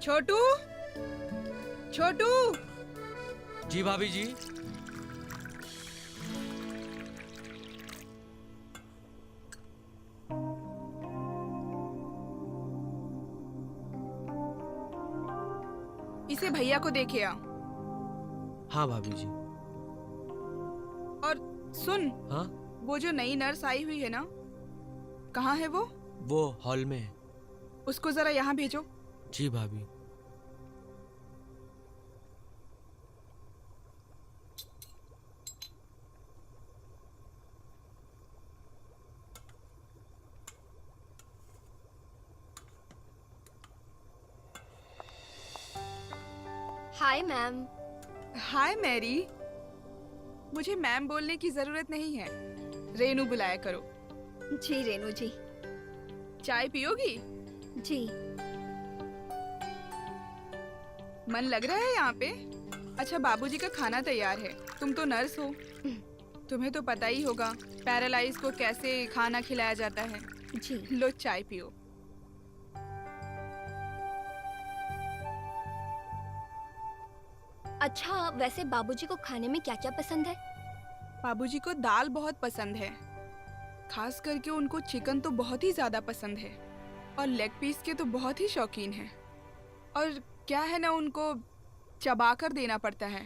छोटू, छोटू। जी भाभी जी। इसे भैया को देखे आ। हाँ भाभी जी। और सुन, हाँ, वो जो नई नर्स आई हुई है ना, कहाँ है वो? वो हॉल में है। उसको जरा यहाँ भेजो। जी भाभी। Hi ma'am. Hi Mary. मुझे मैम बोलने की जरूरत नहीं है, रेनू बुलाया करो। जी रेनू जी। चाय पियोगी? जी। मन लग रहा है यहाँ पे? अच्छा, बाबूजी का खाना तैयार है। तुम तो नर्स हो, तुम्हें तो पता ही होगा पैरालाइज को कैसे खाना खिलाया जाता है। जी। लो चाय पियो। अच्छा, वैसे बाबूजी को खाने में क्या क्या पसंद है? बाबूजी को दाल बहुत पसंद है, खास करके उनको चिकन तो बहुत ही ज्यादा पसंद है, और लेग पीस के तो बहुत ही शौकीन है। और क्या है ना, उनको चबा कर देना पड़ता है।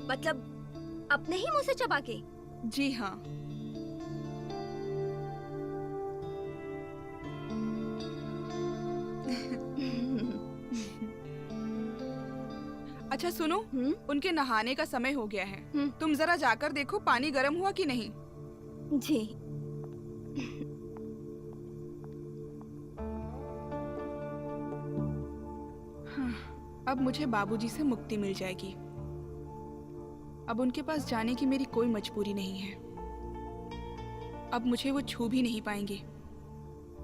मतलब अपने ही मुंह से चबा के? जी हाँ। अच्छा सुनो, उनके नहाने का समय हो गया है। तुम जरा जाकर देखो पानी गर्म हुआ कि नहीं। जी। हाँ, अब मुझे बाबूजी से मुक्ति मिल जाएगी। अब उनके पास जाने की मेरी कोई मजबूरी नहीं है। अब मुझे वो छू भी नहीं पाएंगे,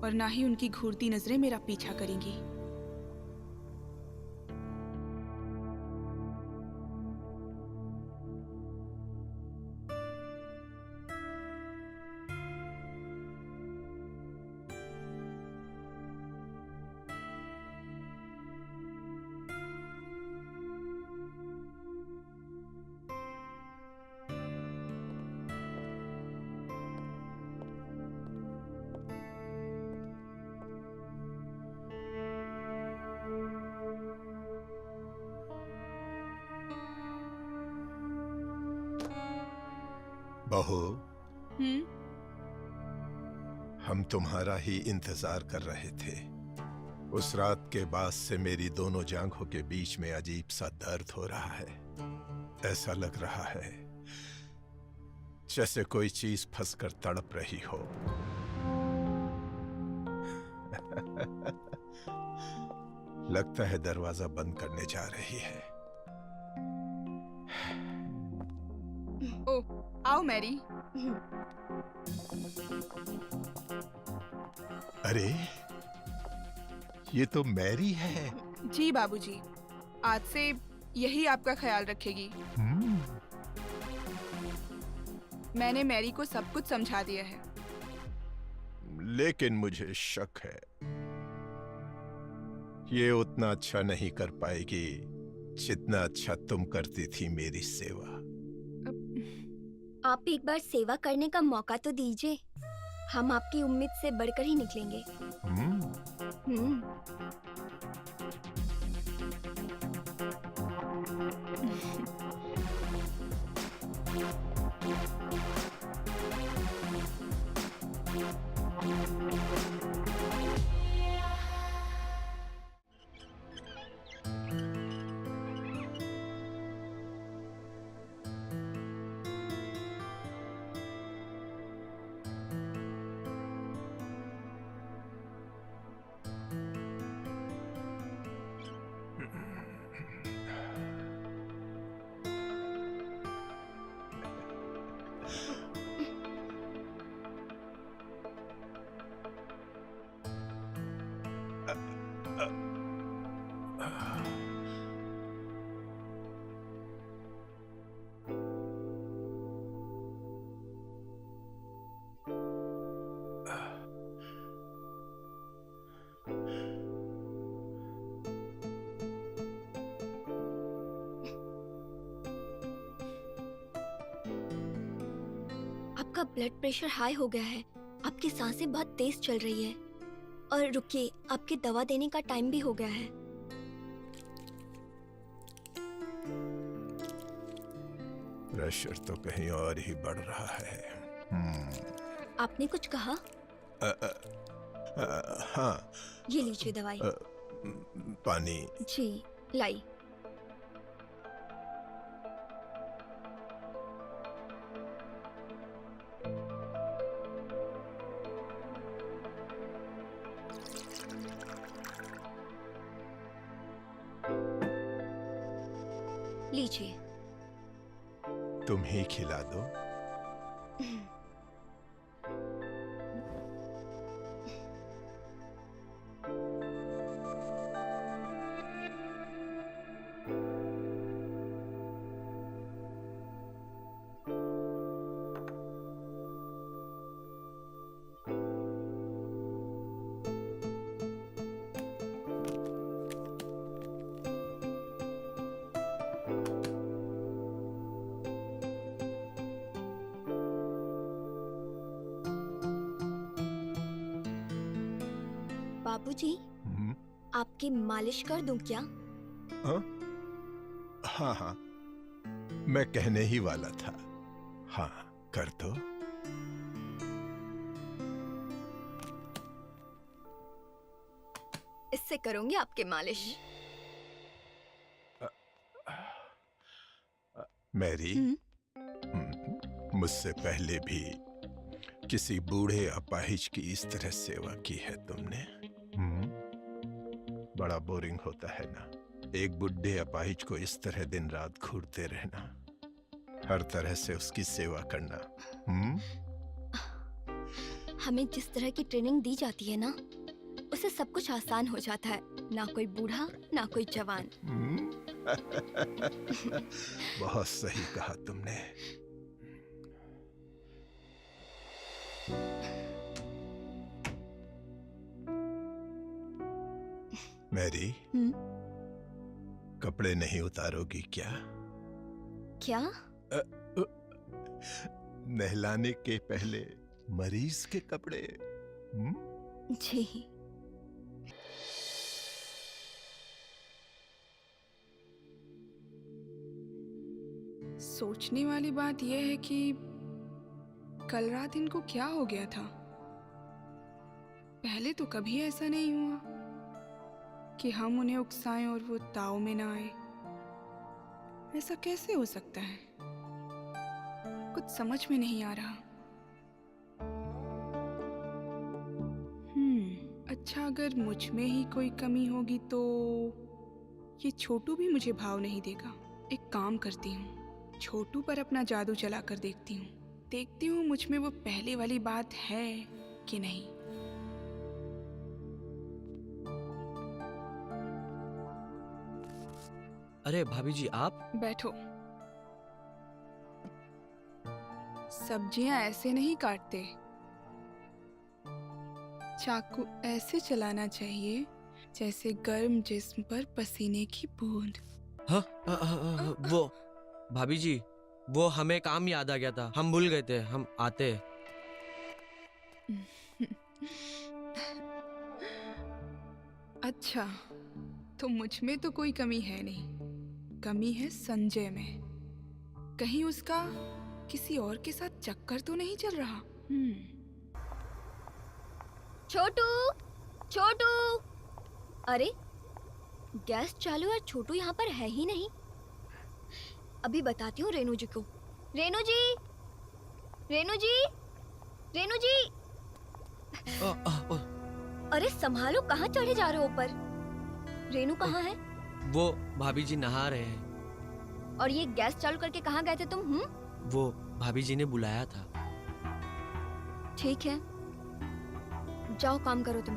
और ना ही उनकी घूरती नजरें मेरा पीछा करेंगी। बहू, हम तुम्हारा ही इंतजार कर रहे थे। उस रात के बाद से मेरी दोनों जांघों के बीच में अजीब सा दर्द हो रहा है। ऐसा लग रहा है जैसे कोई चीज फंसकर तड़प रही हो। लगता है दरवाजा बंद करने जा रही है। ओ, आओ मैरी। अरे, ये तो मैरी है। जी बाबूजी, आज से यही आपका ख्याल रखेगी। मैंने मैरी को सब कुछ समझा दिया है। लेकिन मुझे शक है ये उतना अच्छा नहीं कर पाएगी जितना अच्छा तुम करती थी मेरी सेवा। आप एक बार सेवा करने का मौका तो दीजिए। हम आपकी उम्मीद से बढ़कर ही निकलेंगे। आपका ब्लड प्रेशर हाई हो गया है, आपकी सांसें बहुत तेज चल रही है। और रुकिए, आपकी दवा देने का टाइम भी हो गया है। प्रेशर तो कहीं और ही बढ़ रहा है। आपने कुछ कहा? हाँ। ये लीजिए दवाई। पानी। जी, लाई। लीजिए। तुम ही खिला दो। बाबूजी, आपकी मालिश कर दूं क्या? हाँ हाँ, मैं कहने ही वाला था। हाँ, कर दो। इससे करूंगी आपकी मालिश। मैरी, मुझसे पहले भी किसी बूढ़े अपाहिज की इस तरह सेवा की है तुमने? बड़ा बोरिंग होता है ना, एक बुढ़े अपाहिज को इस तरह दिन रात घूरते रहना, हर तरह से उसकी सेवा करना। हमें जिस तरह की ट्रेनिंग दी जाती है ना, उससे सब कुछ आसान हो जाता है। ना कोई बूढ़ा, ना कोई जवान। बहुत सही कहा तुमने। मैरी, कपड़े नहीं उतारोगी क्या? क्या? नहलाने के पहले मरीज के कपड़े। जी। सोचने वाली बात यह है कि कल रात इनको क्या हो गया था। पहले तो कभी ऐसा नहीं हुआ कि हम उन्हें उकसाएं और वो ताव में ना आए। ऐसा कैसे हो सकता है? कुछ समझ में नहीं आ रहा। अच्छा, अगर मुझ में ही कोई कमी होगी तो ये छोटू भी मुझे भाव नहीं देगा। एक काम करती हूँ, छोटू पर अपना जादू चला कर देखती हूँ मुझ में वो पहले वाली बात है कि नहीं। अरे भाभी जी, आप बैठो। सब्जियां ऐसे नहीं काटते, चाकू ऐसे चलाना चाहिए जैसे गर्म जिस्म पर पसीने की बूंद। हाँ, वो भाभी जी, वो हमें काम याद आ गया था, हम भूल गए थे, हम आते। अच्छा, तो मुझ में तो कोई कमी है नहीं, कमी है संजय में। कहीं उसका किसी और के साथ चक्कर तो नहीं चल रहा? छोटू, छोटू! अरे, गैस चालू है, छोटू यहाँ पर है ही नहीं। अभी बताती हूँ रेनू जी को। रेनू जी, रेनू जी, रेनू जी! अरे संभालो, कहाँ चढ़े जा रहे हो ऊपर? रेनू कहाँ है? वो भाभी जी नहा रहे हैं। और ये गैस चालू करके कहाँ गए थे तुम? वो भाभी जी ने बुलाया था। ठीक है, जाओ काम करो तुम।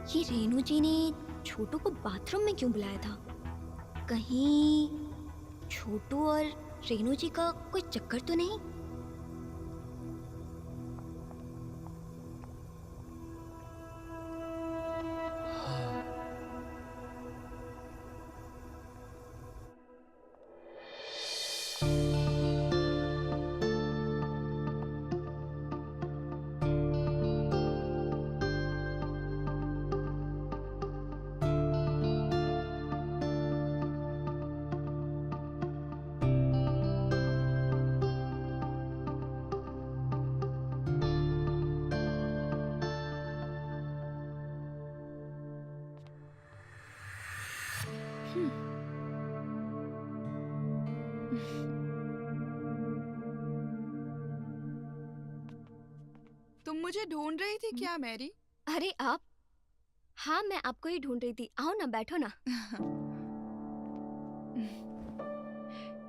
ये रेनू जी ने छोटू को बाथरूम में क्यों बुलाया था? कहीं छोटू और रेनू जी का कोई चक्कर तो नहीं? तुम मुझे ढूंढ रही थी क्या मैरी? अरे आप? हाँ, मैं आपको ही ढूंढ रही थी। आओ ना, बैठो ना।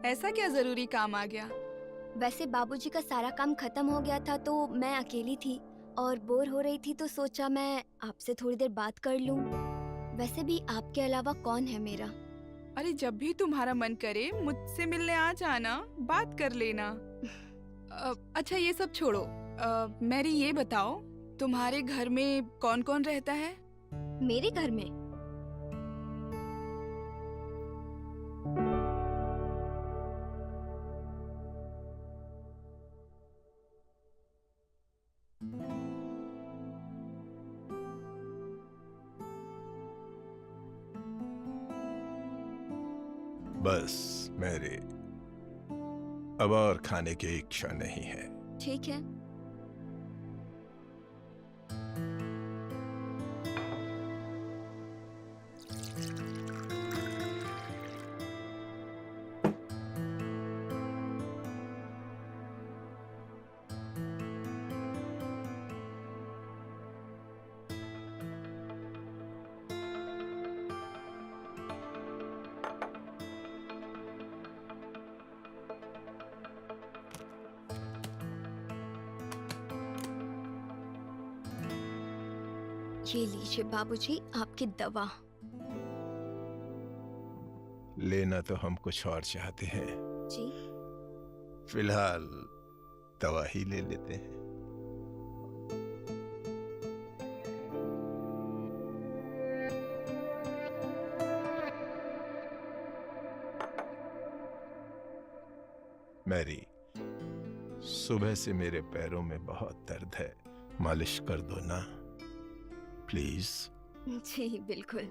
ऐसा क्या जरूरी काम आ गया? वैसे बाबूजी का सारा काम खत्म हो गया था तो मैं अकेली थी और बोर हो रही थी तो सोचा मैं आपसे थोड़ी देर बात कर लूं। वैसे भी आपके अलावा कौन है मेरा? अरे जब भी तुम्हारा मन करे मुझसे मिलने आ जाना, बात कर लेना। अच्छा ये सब छोड़ो, मैरी ये बताओ तुम्हारे घर में कौन कौन रहता है? मेरे घर में? बस मेरे अब और खाने की इच्छा नहीं है। ठीक है। ये लीजिए बाबूजी आपकी दवा। लेना तो हम कुछ और चाहते हैं, जी। फिलहाल दवा ही ले लेते हैं। मैरी, सुबह से मेरे पैरों में बहुत दर्द है, मालिश कर दो ना प्लीज। जी बिल्कुल।